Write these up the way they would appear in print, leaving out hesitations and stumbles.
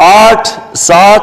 8, 7,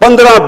15,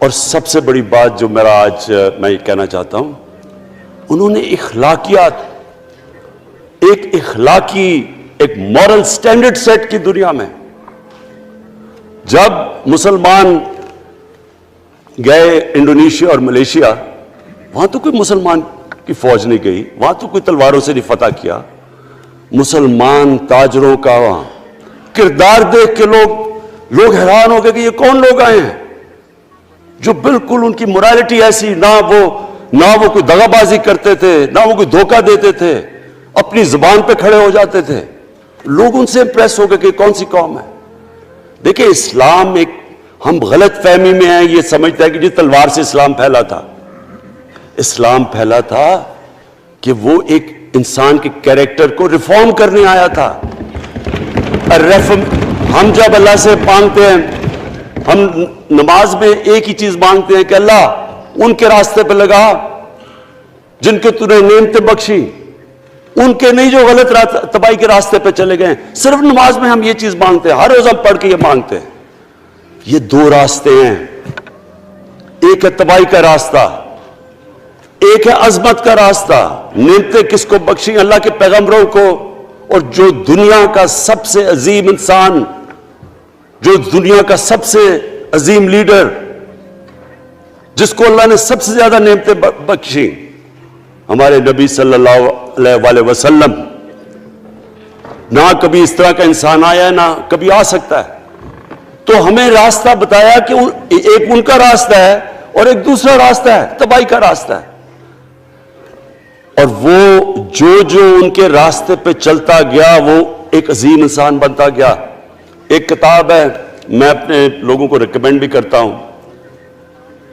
اور سب سے بڑی بات جو میرا آج میں یہ کہنا چاہتا ہوں، انہوں نے اخلاقیات، ایک اخلاقی ایک مورل سٹینڈرڈ سیٹ کی دنیا میں. جب مسلمان گئے انڈونیشیا اور ملیشیا، وہاں تو کوئی مسلمان کی فوج نہیں گئی، وہاں تو کوئی تلواروں سے نہیں فتح کیا. مسلمان تاجروں کا وہاں کردار دیکھ کے لوگ حیران ہو گئے کہ یہ کون لوگ آئے ہیں جو بالکل ان کی morality ایسی، نہ وہ کوئی دغا بازی کرتے تھے، نہ وہ کوئی دھوکہ دیتے تھے، اپنی زبان پہ کھڑے ہو جاتے تھے. لوگ ان سے امپریس ہو گئے کہ کون سی قوم ہے. دیکھیں اسلام ایک، ہم غلط فہمی میں ہیں، یہ سمجھتا ہے کہ جی تلوار سے اسلام پھیلا تھا. اسلام پھیلا تھا کہ وہ ایک انسان کے کیریکٹر کو ریفارم کرنے آیا تھا. ہم جب اللہ سے مانگتے ہیں، ہم نماز میں ایک ہی چیز مانگتے ہیں کہ اللہ ان کے راستے پہ لگا جن کے تو نے نعمتیں بخشی، ان کے نہیں جو غلط تباہی کے راستے پہ چلے گئے. صرف نماز میں ہم یہ چیز مانگتے ہیں، ہر روز ہم پڑھ کے یہ مانگتے ہیں. یہ دو راستے ہیں، ایک ہے تباہی کا راستہ، ایک ہے عظمت کا راستہ. نعمتیں کس کو بخشی؟ اللہ کے پیغمبروں کو. اور جو دنیا کا سب سے عظیم انسان، جو دنیا کا سب سے عظیم لیڈر، جس کو اللہ نے سب سے زیادہ نعمتیں بخشی، ہمارے نبی صلی اللہ علیہ وسلم. نہ کبھی اس طرح کا انسان آیا، نہ کبھی آ سکتا ہے. تو ہمیں راستہ بتایا کہ ایک ان کا راستہ ہے اور ایک دوسرا راستہ ہے، تباہی کا راستہ ہے. اور وہ جو ان کے راستے پہ چلتا گیا وہ ایک عظیم انسان بنتا گیا. ایک کتاب ہے، میں اپنے لوگوں کو ریکمینڈ بھی کرتا ہوں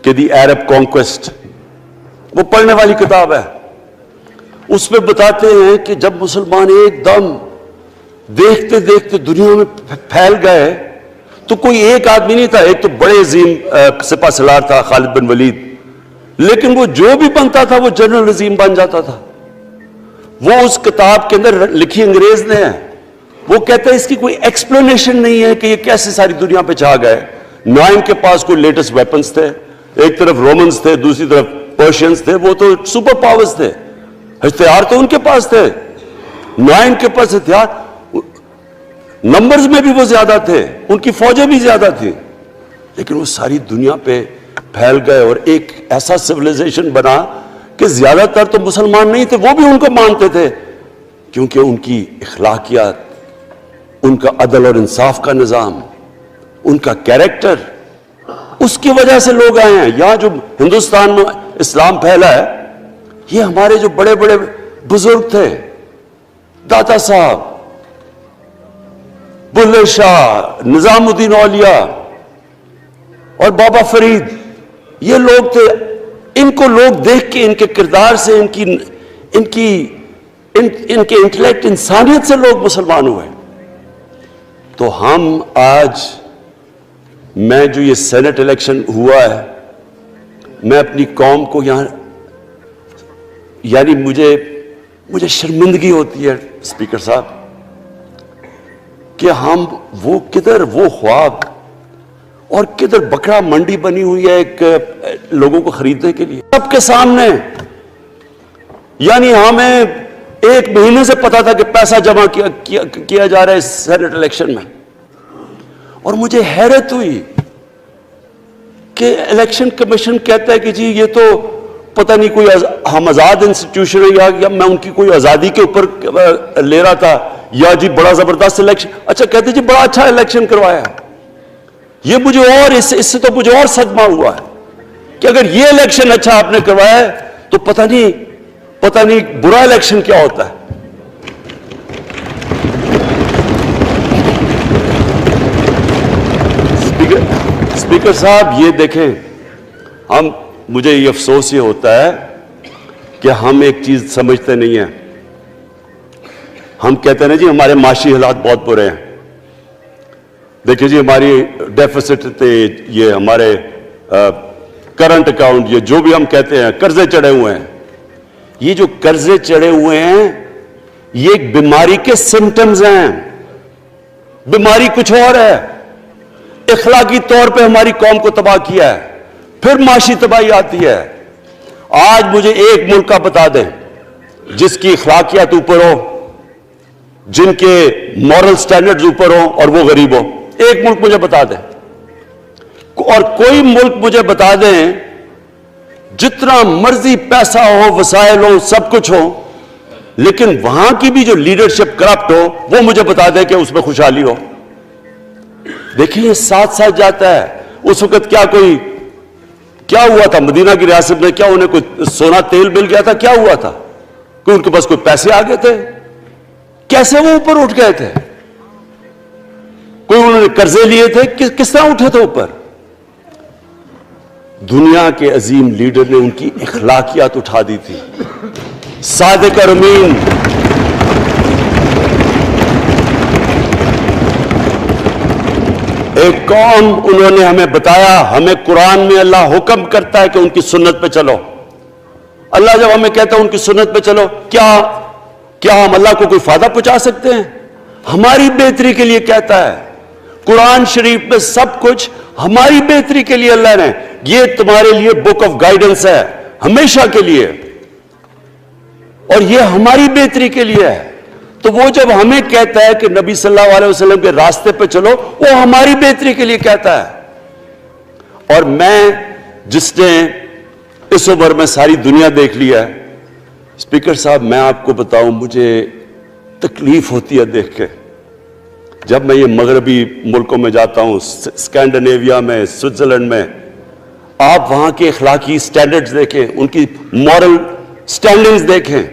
کہ دی عرب کانکویسٹ، وہ پڑھنے والی کتاب ہے. اس میں بتاتے ہیں کہ جب مسلمان ایک دم دیکھتے دیکھتے دنیا میں پھیل گئے تو کوئی ایک آدمی نہیں تھا. ایک تو بڑے عظیم سپہ سالار تھا خالد بن ولید، لیکن وہ جو بھی بنتا تھا وہ جنرل عظیم بن جاتا تھا. وہ اس کتاب کے اندر لکھی انگریز نے ہے. وہ کہتا ہے اس کی کوئی ایکسپلینیشن نہیں ہے کہ یہ کیسے ساری دنیا پہ چھا گئے. نہ ان کے پاس کوئی لیٹسٹ ویپنز تھے، ایک طرف رومنز تھے، دوسری طرف پرشینز تھے، وہ تو سپر پاورز تھے، ہتھیار تو ان کے پاس تھے. نہ ان کے پاس ہتھیار، نمبرز میں بھی وہ زیادہ تھے، ان کی فوجیں بھی زیادہ تھیں، لیکن وہ ساری دنیا پہ پھیل گئے اور ایک ایسا سویلائزیشن بنا کہ زیادہ تر تو مسلمان نہیں تھے، وہ بھی ان کو مانتے تھے، کیونکہ ان کی اخلاقیات، ان کا عدل اور انصاف کا نظام، ان کا کیریکٹر، اس کی وجہ سے لوگ آئے ہیں. یہاں جو ہندوستان میں اسلام پھیلا ہے، یہ ہمارے جو بڑے بڑے بزرگ تھے، داتا صاحب، بلے شاہ، نظام الدین اولیاء اور بابا فرید، یہ لوگ تھے. ان کو لوگ دیکھ کے، ان کے کردار سے، ان کے انٹلیکٹ، انسانیت سے لوگ مسلمان ہوئے. تو ہم آج، میں جو یہ سینٹ الیکشن ہوا ہے، میں اپنی قوم کو یہاں، یعنی مجھے شرمندگی ہوتی ہے اسپیکر صاحب کہ ہم وہ کدھر وہ خواب اور کدھر بکرا منڈی بنی ہوئی ہے ایک لوگوں کو خریدنے کے لیے سب کے سامنے. یعنی ہمیں ایک مہینے سے پتا تھا کہ پیسہ جمع کیا جا رہا ہے اس سینٹ الیکشن میں، اور مجھے حیرت ہوئی کہ الیکشن کمیشن کہتا ہے کہ جی یہ تو پتہ نہیں کوئی ہم آزاد انسٹیٹیوشن ہے یا میں ان کی کوئی آزادی کے اوپر لے رہا تھا، یا جی بڑا زبردست الیکشن. اچھا کہتے جی بڑا اچھا الیکشن کروایا. یہ مجھے اور اس سے تو مجھے اور صدمہ ہوا ہے کہ اگر یہ الیکشن اچھا آپ نے کروایا ہے تو پتہ نہیں برا الیکشن کیا ہوتا ہے. اسپیکر صاحب یہ دیکھیں، مجھے یہ افسوس یہ ہوتا ہے کہ ہم ایک چیز سمجھتے نہیں ہیں. ہم کہتے ہیں جی ہمارے معاشی حالات بہت برے ہیں. دیکھیں جی ہماری ڈیفیسٹ تھے، یہ ہمارے کرنٹ اکاؤنٹ، یہ جو بھی ہم کہتے ہیں قرضے چڑھے ہوئے ہیں. یہ جو قرضے چڑھے ہوئے ہیں یہ ایک بیماری کے سمٹمز ہیں. بیماری کچھ اور ہے. اخلاقی طور پہ ہماری قوم کو تباہ کیا ہے. پھر معاشی تباہی آتی ہے. آج مجھے ایک ملک کا بتا دیں جس کی اخلاقیات اوپر ہو, جن کے مورل سٹینڈرڈز اوپر ہوں اور وہ غریب ہو. ایک ملک مجھے بتا دیں, اور کوئی ملک مجھے بتا دیں جتنا مرضی پیسہ ہو, وسائل ہو, سب کچھ ہو, لیکن وہاں کی بھی جو لیڈرشپ کرپٹ ہو, وہ مجھے بتا دیں کہ اس میں خوشحالی ہو. دیکھیں یہ ساتھ ساتھ جاتا ہے. اس وقت کیا ہوا تھا مدینہ کی ریاست میں؟ کیا انہیں کوئی سونا تیل مل گیا تھا؟ کیا ہوا تھا؟ ان کے پاس کوئی پیسے آ گئے تھے؟ کیسے وہ اوپر اٹھ گئے تھے؟ کوئی انہوں نے قرضے لیے تھے؟ کس طرح اٹھے تھے اوپر؟ دنیا کے عظیم لیڈر نے ان کی اخلاقیات اٹھا دی تھی. صادق اور امین, ایک قوم, انہوں نے ہمیں بتایا. ہمیں قرآن میں اللہ حکم کرتا ہے کہ ان کی سنت پہ چلو. اللہ جب ہمیں کہتا ہے ان کی سنت پہ چلو, کیا ہم اللہ کو کوئی فائدہ پہنچا سکتے ہیں؟ ہماری بہتری کے لیے کہتا ہے. قرآن شریف میں سب کچھ ہماری بہتری کے لیے اللہ نے, یہ تمہارے لیے بک آف گائیڈنس ہے ہمیشہ کے لیے, اور یہ ہماری بہتری کے لیے ہے. تو وہ جب ہمیں کہتا ہے کہ نبی صلی اللہ علیہ وسلم کے راستے پہ چلو, وہ ہماری بہتری کے لیے کہتا ہے. اور میں, جس نے اس عمر میں ساری دنیا دیکھ لیا ہے, اسپیکر صاحب میں آپ کو بتاؤں, مجھے تکلیف ہوتی ہے دیکھ کے. جب میں یہ مغربی ملکوں میں جاتا ہوں, اسکینڈینیویا میں, سوئٹزرلینڈ میں, آپ وہاں کے اخلاقی سٹینڈرڈز دیکھیں, ان کی مورل سٹینڈنگز دیکھیں,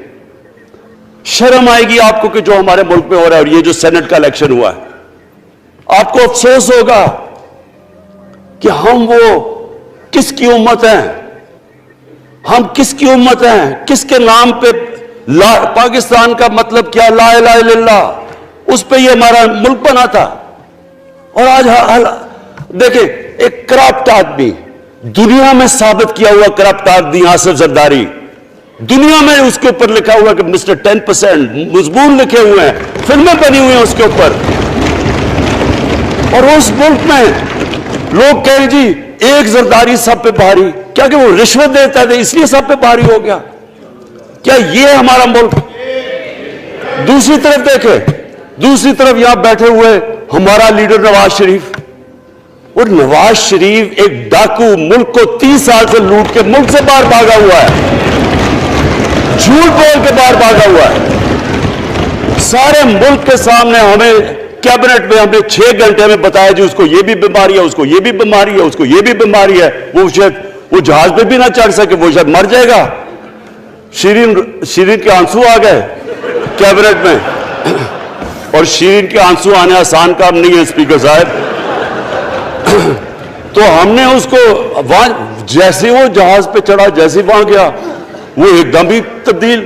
شرم آئے گی آپ کو کہ جو ہمارے ملک میں ہو رہا ہے. اور یہ جو سینٹ کا الیکشن ہوا ہے, آپ کو افسوس ہوگا کہ ہم وہ کس کی امت ہیں, ہم کس کی امت ہیں, کس کے نام پہ پاکستان کا مطلب کیا, لا الہ الا اللہ, اس پہ یہ ہمارا ملک بنا تھا. اور آج دیکھیں ایک کرپٹ آدمی, دنیا میں ثابت کیا ہوا کرپٹ آدمی آصف زرداری, دنیا میں اس کے اوپر لکھا ہوا کہ مسٹر 10%, مضمون لکھے ہوئے ہیں, فلمیں بنی ہوئی ہیں اس کے اوپر. اور اس ملک میں لوگ کہیں جی ایک زرداری سب پہ بھاری, کیا کہ وہ رشوت دیتا تھا اس لیے سب پہ بھاری ہو گیا؟ کیا یہ ہمارا ملک؟ دوسری طرف دیکھیں, دوسری طرف یہاں بیٹھے ہوئے ہمارا لیڈر نواز شریف. اور نواز شریف ایک ڈاکو, ملک کو 30 سال سے لوٹ کے ملک سے باہر بھاگا ہوا ہے, جھوٹ بول کے باہر بھاگا ہوا ہے. سارے ملک کے سامنے ہمیں کیبنٹ میں ہمیں 6 گھنٹے میں بتایا جی اس کو یہ بھی بیماری ہے, اس کو یہ بھی بیماری ہے, اس کو یہ بھی بیماری ہے. وہ شاید وہ جہاز پہ بھی نہ چڑھ سکے, وہ شاید مر جائے گا. شیرین کے آنسو آ گئے کیبنٹ میں, اور شیرین کے آنسو آنے آسان کام نہیں ہے اسپیکر صاحب. تو ہم نے اس کو وہاں جیسے وہ جہاز پہ چڑھا, جیسے وہاں گیا, وہ ایک دم ہی تبدیل.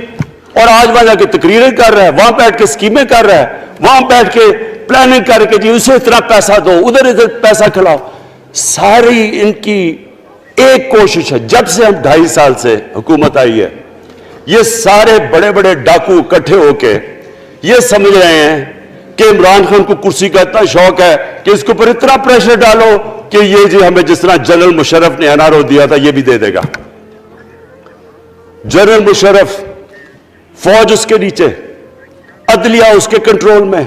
اور آج وہاں جا کے تقریریں کر رہا ہے, وہاں بیٹھ کے اسکیمیں کر رہا ہے, وہاں بیٹھ کے پلاننگ کر کے جی اسے اتنا پیسہ دو, ادھر پیسہ کھلاؤ. ساری ان کی ایک کوشش ہے, جب سے ہم 2.5 سال سے حکومت آئی ہے, یہ سارے بڑے بڑے ڈاکو اکٹھے ہو کے یہ سمجھ رہے ہیں کہ عمران خان کو کرسی کا اتنا شوق ہے کہ اس کے اوپر اتنا پریشر ڈالو کہ یہ جی ہمیں جس طرح جنرل مشرف نے NRO دیا تھا یہ بھی دے دے گا. جنرل مشرف, فوج اس کے نیچے, عدلیہ اس کے کنٹرول میں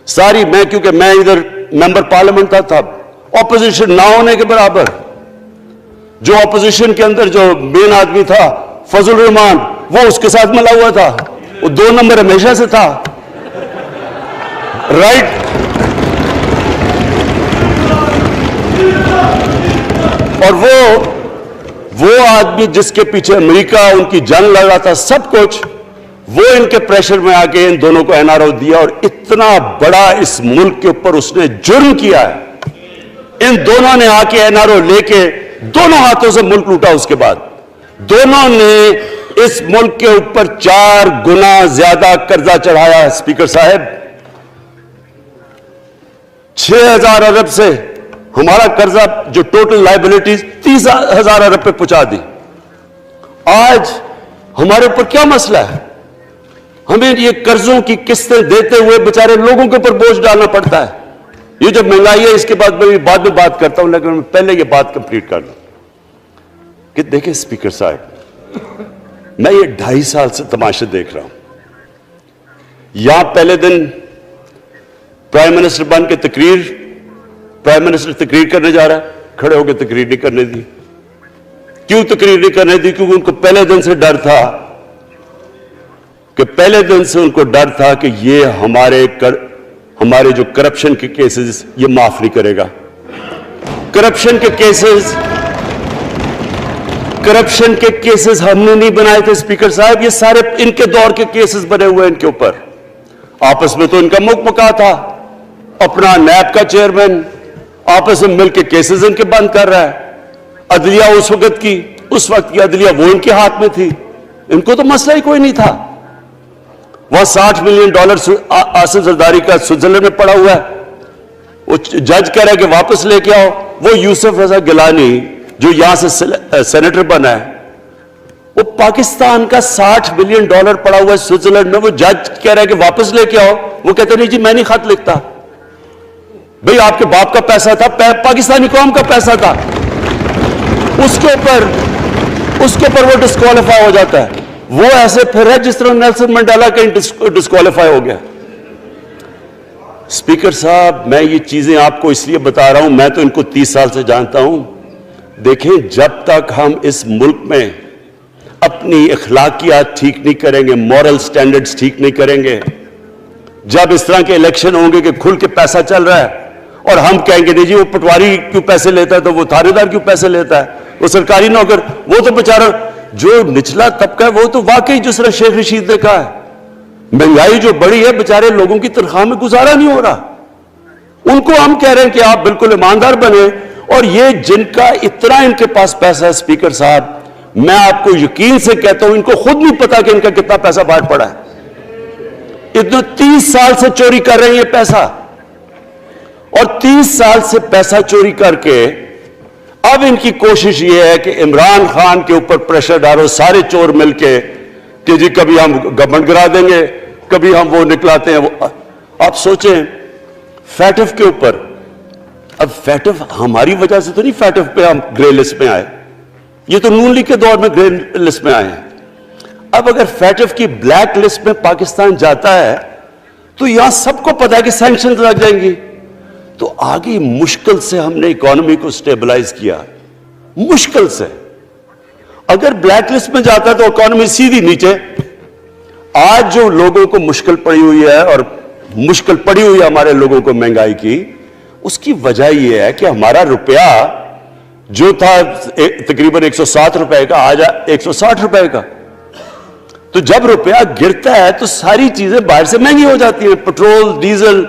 ساری. میں کیونکہ میں ادھر ممبر پارلیمنٹ تھا, اپوزیشن نہ ہونے کے برابر. جو اپوزیشن کے اندر جو مین آدمی تھا فضل الرحمان, وہ اس کے ساتھ ملا ہوا تھا, وہ 2 نمبر ہمیشہ سے تھا, رائٹ. اور وہ آدمی جس کے پیچھے امریکہ ان کی جنگ لڑ رہا تھا, سب کچھ, وہ ان کے پریشر میں آ کے ان دونوں کو NRO دیا. اور اتنا بڑا اس ملک کے اوپر اس نے جرم کیا ہے. ان دونوں نے آ کے NRO لے کے دونوں ہاتھوں سے ملک لوٹا. اس کے بعد دونوں نے اس ملک کے اوپر 4 گنا زیادہ قرضہ چڑھایا. اسپیکر صاحب, 6,000 ارب سے ہمارا قرضہ جو ٹوٹل لائبلٹیز 30,000 ارب پہ پہنچا دی. آج ہمارے اوپر کیا مسئلہ ہے؟ ہمیں یہ قرضوں کی قسطیں دیتے ہوئے بیچارے لوگوں کے اوپر بوجھ ڈالنا پڑتا ہے. یہ جو مہنگائی ہے اس کے بعد میں بعد میں بات کرتا ہوں، لیکن میں پہلے یہ بات کمپلیٹ کر لوں کہ دیکھیں اسپیکر صاحب، میں یہ 2.5 سال سے تماشے دیکھ رہا ہوں. یہاں پہلے دن پرائم منسٹر بن کے پرائم منسٹر تقریر کرنے جا رہا ہے، کھڑے ہو کے تقریر نہیں کرنے دی. کیوں تقریر نہیں کرنے دی؟ کیونکہ ان کو پہلے دن سے ڈر تھا کہ یہ ہمارے جو کرپشن کے کیسز یہ معاف نہیں کرے گا. کرپشن کے کیسز ہم نے نہیں بنائے تھے اسپیکر صاحب، یہ سارے ان کے دور کے کیسز بنے ہوئے ان کے اوپر. آپس میں تو ان کا مکا تھا، اپنا نیب کا چیئرمین آپس میں مل کے کیسز ان کے بند کر رہا ہے. عدلیہ اس وقت کی عدلیہ وہ ان کے ہاتھ میں تھی، ان کو تو مسئلہ ہی کوئی نہیں تھا. وہ $60 ملین آصف زرداری کا سوئٹزرلینڈ میں پڑا ہوا ہے، وہ جج کہہ رہا ہے کہ واپس لے کے آؤ. وہ یوسف رضا گیلانی جو یہاں سے سینیٹر بنا ہے، وہ پاکستان کا $60 ملین پڑا ہوا ہے سوئٹزرلینڈ میں، وہ جج کہہ رہا ہے کہ واپس لے کے آؤ. وہ کہتے نہیں جی میں نہیں خط لکھتا. بھئی آپ کے باپ کا پیسہ تھا، پاکستانی قوم کا پیسہ تھا، اس کے اوپر وہ ڈسکوالیفائی ہو جاتا ہے. وہ ایسے پھر ہے جس طرح نیلسن منڈیلا کا ڈسکوالیفائی ہو گیا. اسپیکر صاحب میں یہ چیزیں آپ کو اس لیے بتا رہا ہوں، میں تو ان کو 30 سال سے جانتا ہوں. دیکھیں جب تک ہم اس ملک میں اپنی اخلاقیات ٹھیک نہیں کریں گے، مورل سٹینڈرڈز ٹھیک نہیں کریں گے، جب اس طرح کے الیکشن ہوں گے کہ کھل کے پیسہ چل رہا ہے اور ہم کہیں گے نہیں جی وہ پٹواری کیوں پیسے لیتا ہے، تو وہ تھانے دار کیوں پیسے لیتا ہے، وہ سرکاری نوکر، وہ تو بیچارہ جو نچلا طبقہ ہے وہ تو واقعی جس طرح شیخ رشید نے کہا ہے مہنگائی جو بڑی ہے بیچارے لوگوں کی تنخواہ میں گزارا نہیں ہو رہا. ان کو ہم کہہ رہے ہیں کہ آپ بالکل ایماندار بنے. اور یہ جن کا اتنا ان کے پاس پیسہ ہے اسپیکر صاحب، میں آپ کو یقین سے کہتا ہوں ان کو خود نہیں پتا کہ ان کا کتنا پیسہ باہر پڑا ہے. اتنا 30 سال سے چوری کر رہے ہیں یہ پیسہ، اور 30 سال سے پیسہ چوری کر کے اب ان کی کوشش یہ ہے کہ عمران خان کے اوپر پریشر ڈالو سارے چور مل کے کہ جی کبھی ہم گورنمنٹ گرا دیں گے، کبھی ہم وہ نکلاتے ہیں. آپ سوچیں فیٹف کے اوپر، اب فیٹف ہماری وجہ سے تو نہیں فیٹف پہ ہم گرے لسٹ میں آئے، یہ تو نون لیگ کے دور میں گرے لسٹ میں آئے ہیں. اب اگر فیٹف کی بلیک لسٹ میں پاکستان جاتا ہے تو یہاں سب کو پتا ہے کہ سینکشنز لگ جائیں گی. تو آگے مشکل سے ہم نے اکانومی کو سٹیبلائز کیا، مشکل سے. اگر بلیک لسٹ میں جاتا ہے تو اکانومی سیدھی نیچے. آج جو لوگوں کو مشکل پڑی ہوئی ہے، اور مشکل پڑی ہوئی ہے ہمارے لوگوں کو مہنگائی کی، اس کی وجہ یہ ہے کہ ہمارا روپیہ جو تھا تقریباً 107 روپے کا آج 160 روپے کا. تو جب روپیہ گرتا ہے تو ساری چیزیں باہر سے مہنگی ہو جاتی ہیں، پٹرول، ڈیزل،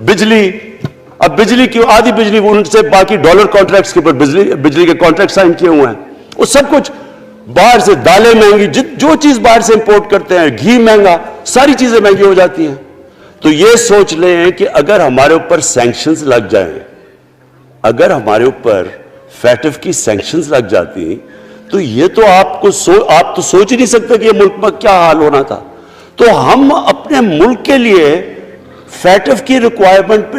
بجلی. اب بجلی کی آدھی بجلی ان سے باقی ڈالر کانٹریکٹس کے اوپر بجلی کے کانٹریکٹ سائن کیے ہوئے ہیں، وہ سب کچھ باہر سے. دالیں مہنگی، جو چیز باہر سے امپورٹ کرتے ہیں، گھی مہنگا، ساری چیزیں مہنگی ہو جاتی ہیں. تو یہ سوچ لیں کہ اگر ہمارے اوپر سینکشنز لگ جائیں، اگر ہمارے اوپر فیٹف کی سینکشنز لگ جاتی تو یہ تو آپ تو سوچ ہی نہیں سکتے کہ یہ ملک میں کیا حال ہونا تھا. تو ہم اپنے ملک کے لیے فیٹف کی ریکوائرمنٹ پہ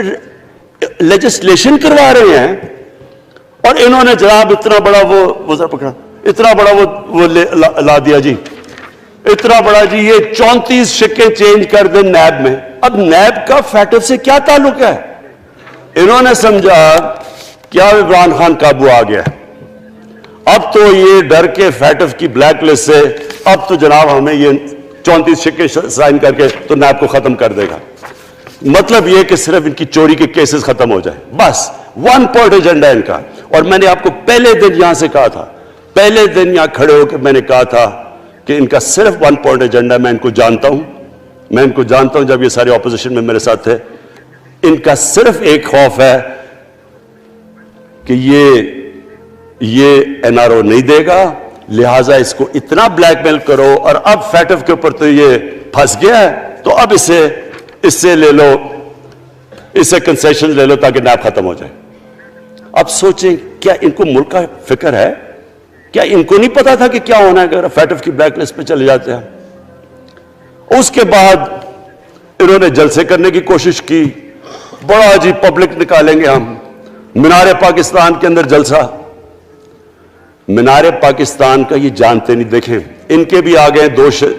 لیجسلیشن کروا رہے ہیں، اور انہوں نے جناب اتنا بڑا وہ پکڑا، اتنا بڑا وہ لا دیا جی، اتنا بڑا جی، یہ 34 شکیں چینج کر دیں نیب میں. اب نیب کا فیٹف سے کیا تعلق ہے؟ انہوں نے سمجھا کیا عمران خان قابو آ گیا، اب تو یہ ڈر کے فیٹف کی بلیک لسٹ سے اب تو جناب ہمیں یہ 34 شکیں سائن کر کے تو نیب کو ختم کر دے گا. مطلب یہ کہ صرف ان کی چوری کے کیسز ختم ہو جائیں، بس 1 پوائنٹ ایجنڈا ان کا. اور میں نے آپ کو پہلے دن یہاں سے کہا تھا، پہلے دن یہاں کھڑے ہو کے میں نے کہا تھا کہ ان کا صرف 1 پوائنٹ ایجنڈا. میں ان کو جانتا ہوں، جب یہ سارے اپوزیشن میں میرے ساتھ تھے. ان کا صرف ایک خوف ہے کہ یہ NRO نہیں دے گا، لہٰذا اس کو اتنا بلیک میل کرو. اور اب فیٹف کے اوپر تو یہ پھنس گیا ہے، تو اب اس سے لے لو، اس سے کنسیشن لے لو تاکہ نیب ختم ہو جائے. اب سوچیں کیا ان کو ملک کا فکر ہے؟ کیا ان کو نہیں پتا تھا کہ کیا ہونا ہے اگر فیٹف کی بلیک لسٹ پہ چلے جاتے ہیں؟ اس کے بعد انہوں نے جلسے کرنے کی کوشش کی، بڑا جی پبلک نکالیں گے ہم، مینار پاکستان کے اندر جلسہ۔ مینار پاکستان کا یہ جانتے نہیں، دیکھیں ان کے بھی آگے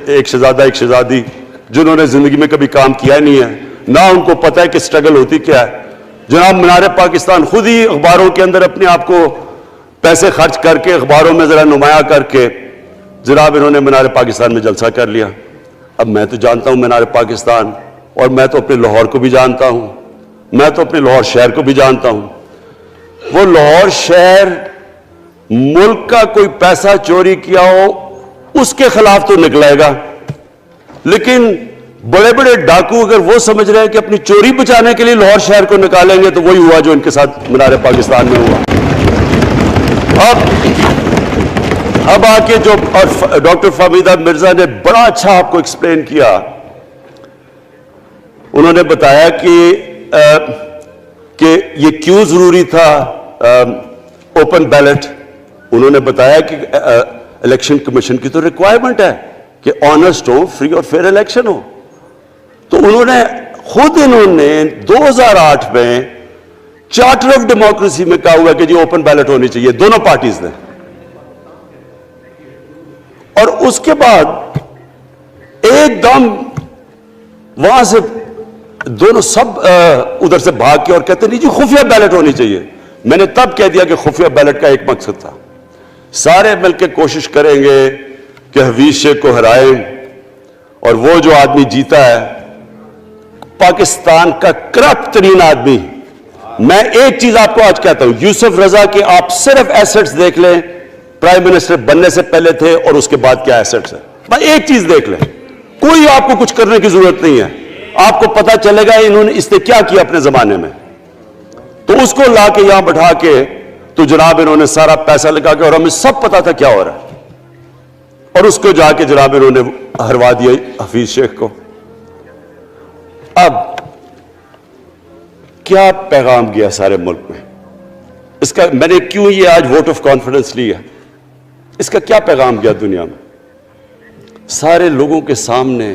ایک شہزادہ ایک شہزادی جنہوں نے زندگی میں کبھی کام کیا نہیں ہے، نہ ان کو پتہ ہے کہ سٹرگل ہوتی کیا ہے۔ جناب مینار پاکستان خود ہی اخباروں کے اندر اپنے آپ کو پیسے خرچ کر کے اخباروں میں ذرا نمایاں کر کے جناب انہوں نے مینار پاکستان میں جلسہ کر لیا۔ اب میں تو جانتا ہوں مینار پاکستان، اور میں تو اپنے لاہور کو بھی جانتا ہوں، میں تو اپنے لاہور شہر کو بھی جانتا ہوں۔ وہ لاہور شہر ملک کا کوئی پیسہ چوری کیا ہو اس کے خلاف تو نکلائے گا، لیکن بڑے بڑے ڈاکو اگر وہ سمجھ رہے ہیں کہ اپنی چوری بچانے کے لیے لاہور شہر کو نکالیں گے تو وہی ہوا جو ان کے ساتھ مینار پاکستان میں ہوا۔ اب آ کے جو ڈاکٹر فہمیدہ مرزا نے بڑا اچھا آپ کو ایکسپلین کیا، انہوں نے بتایا کہ یہ کیوں ضروری تھا اوپن بیلٹ۔ انہوں نے بتایا کہ الیکشن کمیشن کی تو ریکوائرمنٹ ہے کہ آنسٹ ہو، فری اور فیئر الیکشن ہو۔ تو انہوں نے 2008 میں چارٹر آف ڈیموکریسی میں کہا ہوا کہ جی اوپن بیلٹ ہونی چاہیے، دونوں پارٹیز نے۔ اور اس کے بعد ایک دم وہاں سے دونوں سب ادھر سے بھاگ کے اور کہتے نہیں جی خفیہ بیلٹ ہونی چاہیے۔ میں نے تب کہہ دیا کہ خفیہ بیلٹ کا ایک مقصد تھا، سارے مل کے کوشش کریں گے کہ حفیظ شیخ کو ہرائیں، اور وہ جو آدمی جیتا ہے پاکستان کا کرپٹ ترین آدمی۔ میں ایک چیز آپ کو آج کہتا ہوں، یوسف رضا کے آپ صرف ایسٹس دیکھ لیں، پرائم منسٹر بننے سے پہلے تھے اور اس کے بعد کیا ایسٹس ہیں، بس ایک چیز دیکھ لیں، کوئی آپ کو کچھ کرنے کی ضرورت نہیں ہے، آپ کو پتا چلے گا انہوں نے اس نے کیا کیا اپنے زمانے میں۔ تو اس کو لا کے یہاں بٹھا کے تو جناب انہوں نے سارا پیسہ لگا کے، اور ہمیں سب پتا تھا کیا ہو رہا ہے، اور اس کو جا کے جناب انہوں نے ہروا دیا حفیظ شیخ کو۔ اب کیا پیغام گیا سارے ملک میں اس کا؟ میں نے کیوں یہ آج ووٹ آف کانفیڈنس لی ہے، اس کا کیا پیغام گیا دنیا میں؟ سارے لوگوں کے سامنے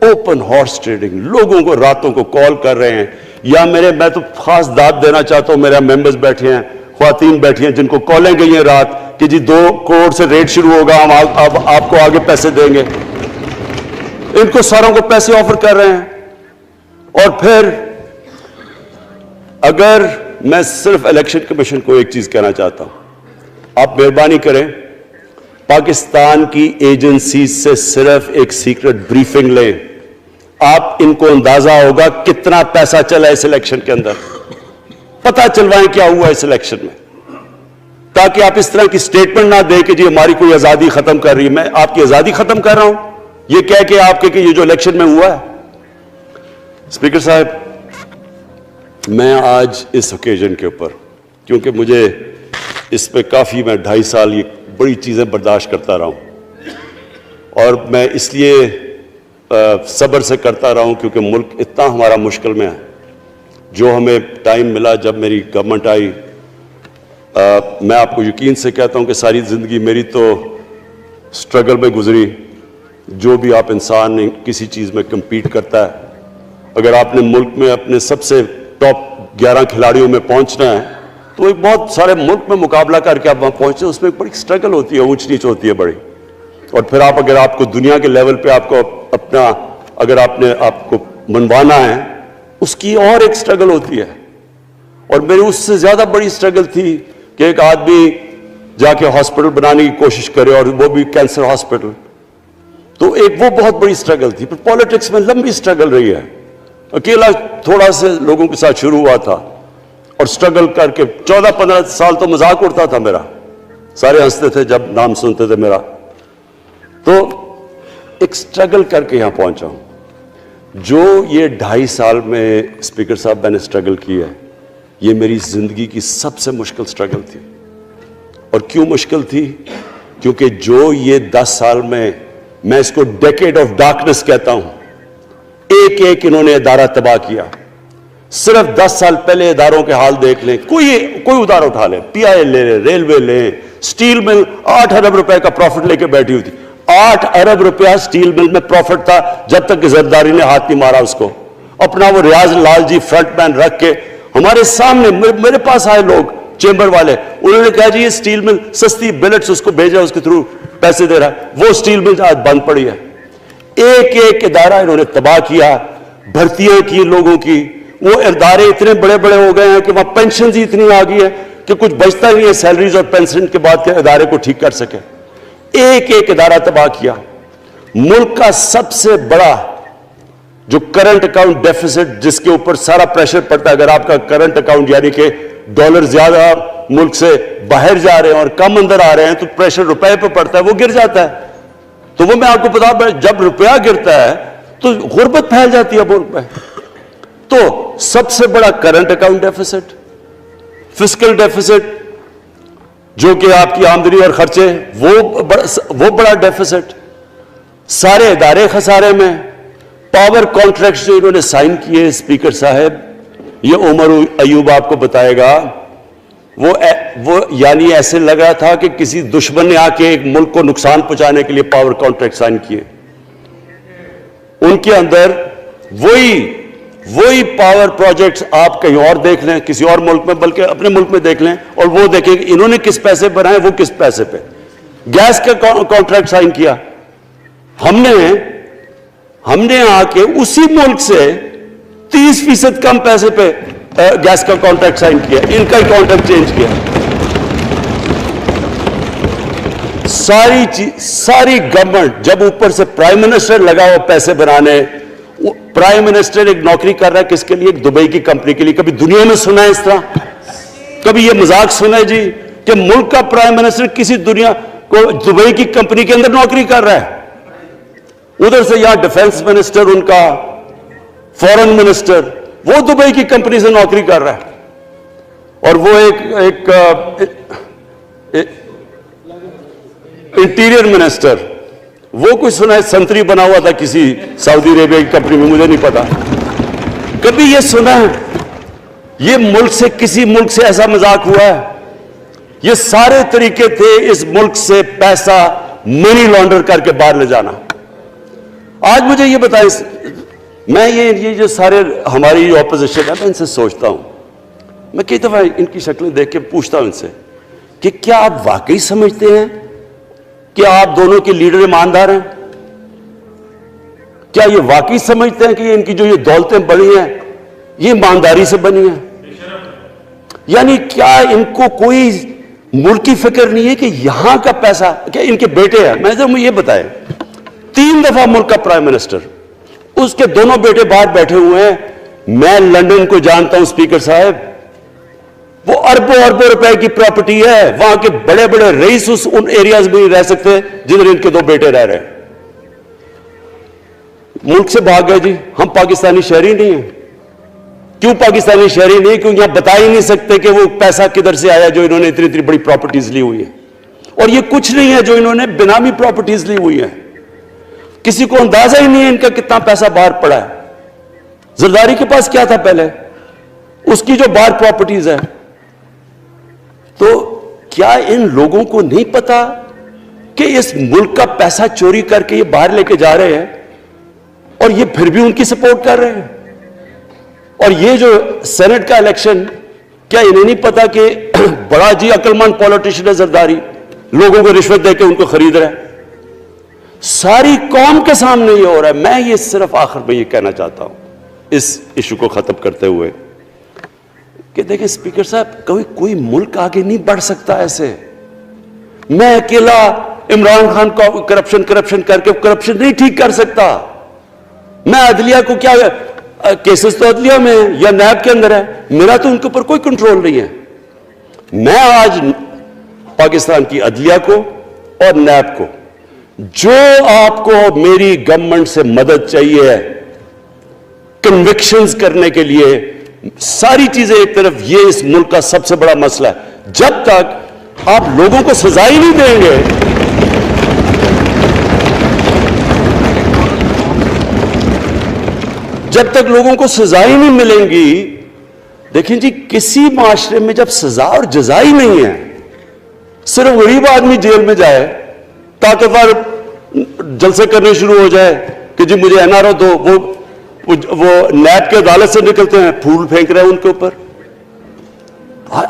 اوپن ہارس ٹریڈنگ، لوگوں کو راتوں کو کال کر رہے ہیں، یا میں تو خاص داد دینا چاہتا ہوں، میرے ممبرز بیٹھے ہیں، خواتین بیٹھی ہیں جن کو کالیں گئی ہیں رات کہ جی 2 کروڑ سے ریٹ شروع ہوگا، ہم اب آپ کو آگے پیسے دیں گے، ان کو ساروں کو پیسے آفر کر رہے ہیں۔ اور پھر اگر میں صرف الیکشن کمیشن کو ایک چیز کہنا چاہتا ہوں، آپ مہربانی کریں پاکستان کی ایجنسی سے صرف ایک سیکرٹ بریفنگ لیں، آپ ان کو اندازہ ہوگا کتنا پیسہ چلا اس الیکشن کے اندر، پتہ چلوائیں کیا ہوا اس الیکشن میں، تاکہ آپ اس طرح کی سٹیٹمنٹ نہ دیں کہ جی ہماری کوئی آزادی ختم کر رہی ہے۔ میں آپ کی آزادی ختم کر رہا ہوں یہ کہہ کے آپ کے کہ یہ جو الیکشن میں ہوا ہے۔ اسپیکر صاحب، میں آج اس اوکیزن کے اوپر، کیونکہ مجھے اس پہ کافی میں 2.5 سال یہ بڑی چیزیں برداشت کرتا رہا ہوں، اور میں اس لیے صبر سے کرتا رہا ہوں کیونکہ ملک اتنا ہمارا مشکل میں ہے۔ جو ہمیں ٹائم ملا جب میری گورنمنٹ آئی، میں آپ کو یقین سے کہتا ہوں کہ ساری زندگی میری تو سٹرگل میں گزری۔ جو بھی آپ انسان کسی چیز میں کمپیٹ کرتا ہے، اگر آپ نے ملک میں اپنے سب سے ٹاپ 11 کھلاڑیوں میں پہنچنا ہے تو ایک بہت سارے ملک میں مقابلہ کر کے آپ وہاں پہنچتے ہیں، اس میں ایک بڑی سٹرگل ہوتی ہے، اونچ نیچ ہوتی ہے بڑی۔ اور پھر اگر آپ کو دنیا کے لیول پہ آپ کو اپنا اگر آپ کو منوانا ہے، اس کی اور ایک سٹرگل ہوتی ہے۔ اور میری اس سے زیادہ بڑی سٹرگل تھی کہ ایک آدمی جا کے ہاسپٹل بنانے کی کوشش کرے، اور وہ بھی کینسر ہاسپٹل، تو ایک وہ بہت بڑی سٹرگل تھی۔ پھر پالیٹکس میں لمبی سٹرگل رہی ہے، اکیلا تھوڑا سے لوگوں کے ساتھ شروع ہوا تھا، اور سٹرگل کر کے 14-15 سال تو مذاق اڑتا تھا میرا، سارے ہنستے تھے جب نام سنتے تھے میرا، تو ایک سٹرگل کر کے یہاں پہنچا ہوں۔ جو یہ 2.5 سال میں اسپیکر صاحب میں نے سٹرگل کی ہے، یہ میری زندگی کی سب سے مشکل سٹرگل تھی۔ اور کیوں مشکل تھی؟ کیونکہ جو یہ 10 سال میں اس کو ڈیکیڈ آف ڈارکنس کہتا ہوں، ایک ایک انہوں نے ادارہ تباہ کیا۔ صرف 10 سال پہلے اداروں کے حال دیکھ لیں، کوئی ادارہ اٹھا لیں، پی آئی لے لیں، ریلوے لیں، سٹیل مل 8 ارب روپے کا پروفٹ لے کے بیٹھی ہوئی تھی۔ 8 ارب روپیہ سٹیل مل میں پروفٹ تھا جب تک کہ زرداری نے ہاتھ نہیں مارا اس کو۔ اپنا وہ ریاض لال جی فرنٹ مین رکھ کے ہمارے سامنے میرے پاس آئے لوگ چیمبر والے, انہوں نے کہا جی یہ سٹیل مل سستی بلٹس اس کو بھیجا, اس کے تھرو پیسے دے رہا ہے, وہ سٹیل مل آج بند پڑی ہے. ایک ایک ادارہ انہوں نے تباہ کیا, بھرتیاں کی لوگوں کی, وہ ادارے اتنے بڑے بڑے ہو گئے ہیں کہ وہاں پینشن ہی اتنی آ گئی ہے کہ کچھ بچتا نہیں ہے سیلریز اور پینشن کے بعد کے ادارے کو ٹھیک کر سکے. ایک ایک ادارہ تباہ کیا. ملک کا سب سے بڑا جو کرنٹ اکاؤنٹ ڈیفیسٹ جس کے اوپر سارا پریشر پڑتا ہے, اگر آپ کا کرنٹ اکاؤنٹ یعنی کہ ڈالر زیادہ ملک سے باہر جا رہے ہیں اور کم اندر آ رہے ہیں تو پریشر روپے پہ پڑتا ہے, وہ گر جاتا ہے. تو وہ میں آپ کو بتا, جب روپیہ گرتا ہے تو غربت پھیل جاتی ہے ملک میں. تو سب سے بڑا current account deficit, fiscal deficits جو کہ آپ کی آمدنی اور خرچے, وہ بڑا ڈیفیسٹ, سارے ادارے خسارے میں. پاور کانٹریکٹس جو انہوں نے سائن کیے اسپیکر صاحب, یہ عمر ایوب آپ کو بتائے گا, وہ یعنی ایسے لگ رہا تھا کہ کسی دشمن نے آ کے ایک ملک کو نقصان پہنچانے کے لیے پاور کانٹریکٹ سائن کیے. ان کے اندر وہی پاور پروجیکٹس آپ کہیں اور دیکھ لیں کسی اور ملک میں, بلکہ اپنے ملک میں دیکھ لیں اور وہ دیکھیں کہ انہوں نے کس پیسے بنائے, وہ کس پیسے پہ. گیس کا کانٹریکٹ سائن کیا ہم نے آ کے اسی ملک سے 30% کم پیسے پہ گیس کا کانٹریکٹ سائن کیا, ان کا ہی کانٹریکٹ چینج کیا. ساری گورنمنٹ جب اوپر سے پرائم منسٹر لگا ہوا پیسے بنانے, پرائم منسٹر ایک نوکری کر رہا ہے کس کے لیے, ایک دبئی کی کمپنی کے لیے. کبھی دنیا میں سنا ہے اس طرح, کبھی یہ مذاق سنا ہے جی کہ ملک کا پرائم منسٹر کسی دنیا کو دبئی کی کمپنی کے اندر نوکری کر رہا ہے. ادھر سے یہاں ڈیفنس منسٹر ان کا, فورن منسٹر, وہ دبئی کی کمپنی سے نوکری کر رہا ہے. اور وہ ایک انٹیریئر منسٹر, وہ کچھ سنا ہے سنتری بنا ہوا تھا کسی سعودی عربیہ کی کمپنی میں, مجھے نہیں پتا. کبھی یہ سنا ہے یہ ملک سے کسی ملک سے ایسا مذاق ہوا ہے؟ یہ سارے طریقے تھے اس ملک سے پیسہ منی لانڈر کر کے باہر لے جانا. آج مجھے یہ بتائیں, میں یہ جو سارے ہماری اپوزیشن ہے, میں ان سے سوچتا ہوں, میں کئی دفعہ ان کی شکلیں دیکھ کے پوچھتا ہوں ان سے کہ کیا آپ واقعی سمجھتے ہیں کہ آپ دونوں کے لیڈر ایماندار ہیں؟ کیا یہ واقعی سمجھتے ہیں کہ ان کی جو یہ دولتیں بڑی ہیں یہ ایمانداری سے بنی ہیں؟ یعنی کیا ان کو کوئی ملکی فکر نہیں ہے کہ یہاں کا پیسہ, کیا ان کے بیٹے ہیں, میں یہ بتائیں 3 دفعہ ملک کا پرائم منسٹر, اس کے دونوں بیٹے باہر بیٹھے ہوئے ہیں. میں لندن کو جانتا ہوں اسپیکر صاحب, وہ اربوں اربوں روپے کی پراپرٹی ہے, وہاں کے بڑے بڑے رئیس ان ایریاز میں نہیں رہ سکتے جدھر ان کے 2 بیٹے رہ رہے ہیں. ملک سے بھاگ گئے جی, ہم پاکستانی شہری نہیں ہیں. کیوں پاکستانی شہری نہیں؟ کیونکہ یہاں بتا ہی نہیں سکتے کہ وہ پیسہ کدھر سے آیا جو انہوں نے اتنی بڑی پراپرٹیز لی ہوئی ہیں. اور یہ کچھ نہیں ہے جو انہوں نے بنامی پراپرٹیز لی ہوئی ہیں. کسی کو اندازہ ہی نہیں ہے ان کا کتنا پیسہ باہر پڑا ہے. زرداری کے پاس کیا تھا پہلے, اس کی جو باہر پراپرٹیز ہے. تو کیا ان لوگوں کو نہیں پتا کہ اس ملک کا پیسہ چوری کر کے یہ باہر لے کے جا رہے ہیں اور یہ پھر بھی ان کی سپورٹ کر رہے ہیں؟ اور یہ جو سینٹ کا الیکشن, کیا انہیں نہیں پتا کہ بڑا جی عقل مند پولیٹیشن ہے زرداری, لوگوں کو رشوت دے کے ان کو خرید رہا ہے. ساری قوم کے سامنے یہ ہو رہا ہے. میں یہ صرف آخر میں یہ کہنا چاہتا ہوں اس ایشو کو ختم کرتے ہوئے کہ دیکھیں اسپیکر صاحب, کوئی ملک آگے نہیں بڑھ سکتا ایسے. میں اکیلا عمران خان کو کرپشن کر کے کرپشن نہیں ٹھیک کر سکتا. میں عدلیہ کو کیا, کیسز تو عدلیہ میں یا نیب کے اندر ہے, میرا تو ان کے اوپر کوئی کنٹرول نہیں ہے. میں آج پاکستان کی عدلیہ کو اور نیب کو, جو آپ کو میری گورنمنٹ سے مدد چاہیے کنوکشنز کرنے کے لیے, ساری چیزیں ایک طرف, یہ اس ملک کا سب سے بڑا مسئلہ ہے. جب تک آپ لوگوں کو سزا ہی نہیں دیں گے, جب تک لوگوں کو سزا ہی نہیں ملیں گی. دیکھیں جی, کسی معاشرے میں جب سزا اور جزا ہی نہیں ہے, صرف غریب آدمی جیل میں جائے, طاقتور جلسے کرنے شروع ہو جائے کہ جی مجھے این آر او دو, وہ وہ نیب کے عدالت سے نکلتے ہیں, پھول پھینک رہے ہیں ان کے اوپر.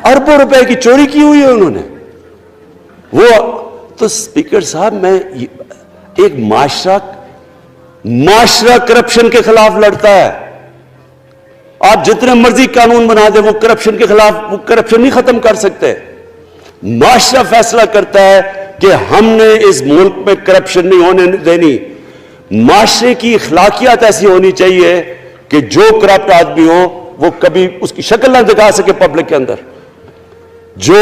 اربوں روپے کی چوری کی ہوئی ہے انہوں نے. وہ تو اسپیکر صاحب, میں ایک معاشرہ کرپشن کے خلاف لڑتا ہے. آپ جتنے مرضی قانون بنا دیں, وہ کرپشن کے خلاف, وہ کرپشن نہیں ختم کر سکتے. معاشرہ فیصلہ کرتا ہے کہ ہم نے اس ملک میں کرپشن نہیں ہونے دینی. معاشرے کی اخلاقیات ایسی ہونی چاہیے کہ جو کرپٹ آدمی ہو وہ کبھی اس کی شکل نہ دکھا سکے پبلک کے اندر. جو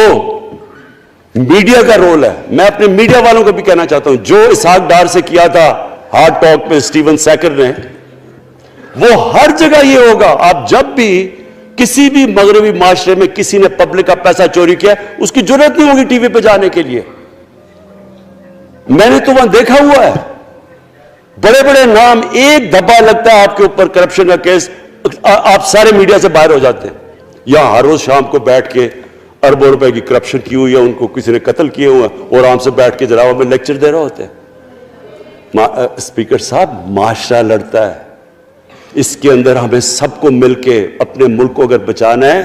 میڈیا کا رول ہے, میں اپنے میڈیا والوں کو بھی کہنا چاہتا ہوں, جو اسحاق ڈار سے کیا تھا ہارڈ ٹاک پہ اسٹیون سیکر نے, وہ ہر جگہ یہ ہوگا. آپ جب بھی کسی بھی مغربی معاشرے میں کسی نے پبلک کا پیسہ چوری کیا, اس کی جرات نہیں ہوگی ٹی وی پہ جانے کے لیے. میں نے تو وہاں دیکھا ہوا ہے, بڑے بڑے نام, ایک دھبا لگتا ہے آپ کے اوپر کرپشن کا کیس, آپ سارے میڈیا سے باہر ہو جاتے ہیں. یہاں ہر روز شام کو بیٹھ کے اربوں روپے کی کرپشن کی ہوئی ہے, ان کو کسی نے قتل کیے ہوئے ہیں, اور آرام سے بیٹھ کے جناب میں لیکچر دے رہے ہوتے ہیں. اسپیکر صاحب, معاشرہ لڑتا ہے, اس کے اندر ہمیں سب کو مل کے اپنے ملک کو اگر بچانا ہے,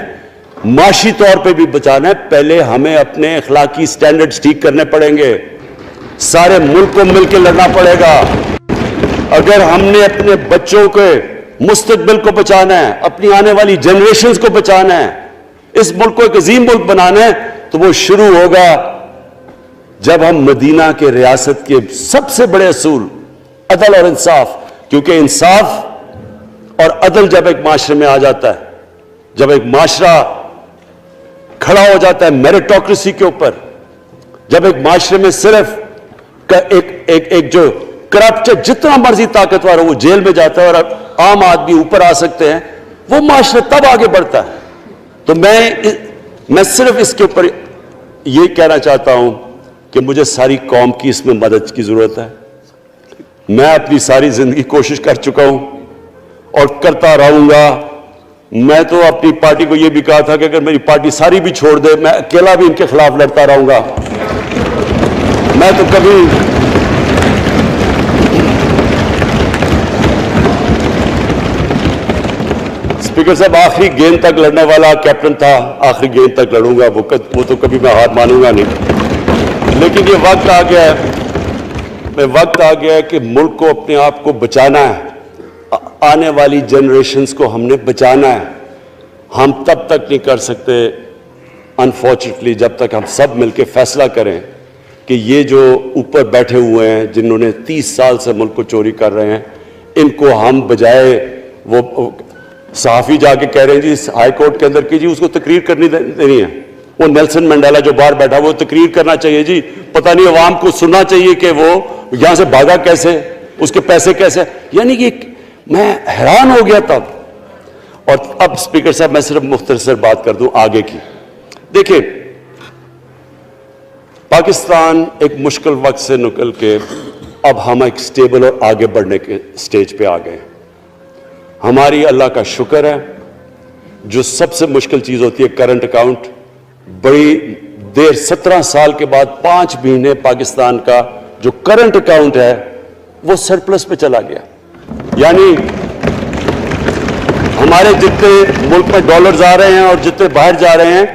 معاشی طور پہ بھی بچانا ہے, پہلے ہمیں اپنے اخلاقی سٹینڈرڈز ٹھیک کرنے پڑیں گے. سارے ملک کو مل کے لڑنا پڑے گا. اگر ہم نے اپنے بچوں کے مستقبل کو بچانا ہے, اپنی آنے والی جنریشنز کو بچانا ہے, اس ملک کو ایک عظیم ملک بنانا ہے, تو وہ شروع ہوگا جب ہم مدینہ کے ریاست کے سب سے بڑے اصول عدل اور انصاف, کیونکہ انصاف اور عدل جب ایک معاشرے میں آ جاتا ہے, جب ایک معاشرہ کھڑا ہو جاتا ہے میریٹوکریسی کے اوپر, جب ایک معاشرے میں صرف ایک جو کرپٹ جتنا مرضی طاقتور ہو وہ جیل میں جاتا ہے اور عام آدمی اوپر آ سکتے ہیں, وہ معاشرہ تب آگے بڑھتا ہے. تو میں صرف اس کے اوپر یہ کہنا چاہتا ہوں کہ مجھے ساری قوم کی اس میں مدد کی ضرورت ہے. میں اپنی ساری زندگی کوشش کر چکا ہوں اور کرتا رہوں گا. میں تو اپنی پارٹی کو یہ بھی کہا تھا کہ اگر میری پارٹی ساری بھی چھوڑ دے, میں اکیلا بھی ان کے خلاف لڑتا رہوں گا. میں تو کبھی اسپیکر صاحب آخری گیند تک لڑنے والا کیپٹن تھا, آخری گیند تک لڑوں گا, وہ تو کبھی میں ہار مانوں گا نہیں. لیکن یہ وقت آ گیا ہے کہ ملک کو اپنے آپ کو بچانا ہے, آنے والی جنریشنز کو ہم نے بچانا ہے. ہم تب تک نہیں کر سکتے انفارچونیٹلی جب تک ہم سب مل کے فیصلہ کریں کہ یہ جو اوپر بیٹھے ہوئے ہیں جنہوں نے 30 سال سے ملک کو چوری کر رہے ہیں, ان کو ہم بجائے وہ صحافی جا کے کہہ رہے ہیں جی ہائی کورٹ کے اندر کی جی اس کو تقریر کرنی دینی ہے, وہ نیلسن منڈیلا جو باہر بیٹھا وہ تقریر کرنا چاہیے جی, پتہ نہیں عوام کو سننا چاہیے کہ وہ یہاں سے بھاگا کیسے, اس کے پیسے کیسے. یعنی کہ میں حیران ہو گیا تب. اور اب اسپیکر صاحب میں صرف مختصر بات کر دوں آگے کی. دیکھیں, پاکستان ایک مشکل وقت سے نکل کے اب ہم ایک سٹیبل اور آگے بڑھنے کے سٹیج پہ آ گئے. ہماری اللہ کا شکر ہے, جو سب سے مشکل چیز ہوتی ہے کرنٹ اکاؤنٹ, بڑی دیر 17 سال کے بعد 5 مہینے پاکستان کا جو کرنٹ اکاؤنٹ ہے وہ سرپلس پہ چلا گیا. یعنی ہمارے جتنے ملک میں ڈالرز آ رہے ہیں اور جتنے باہر جا رہے ہیں,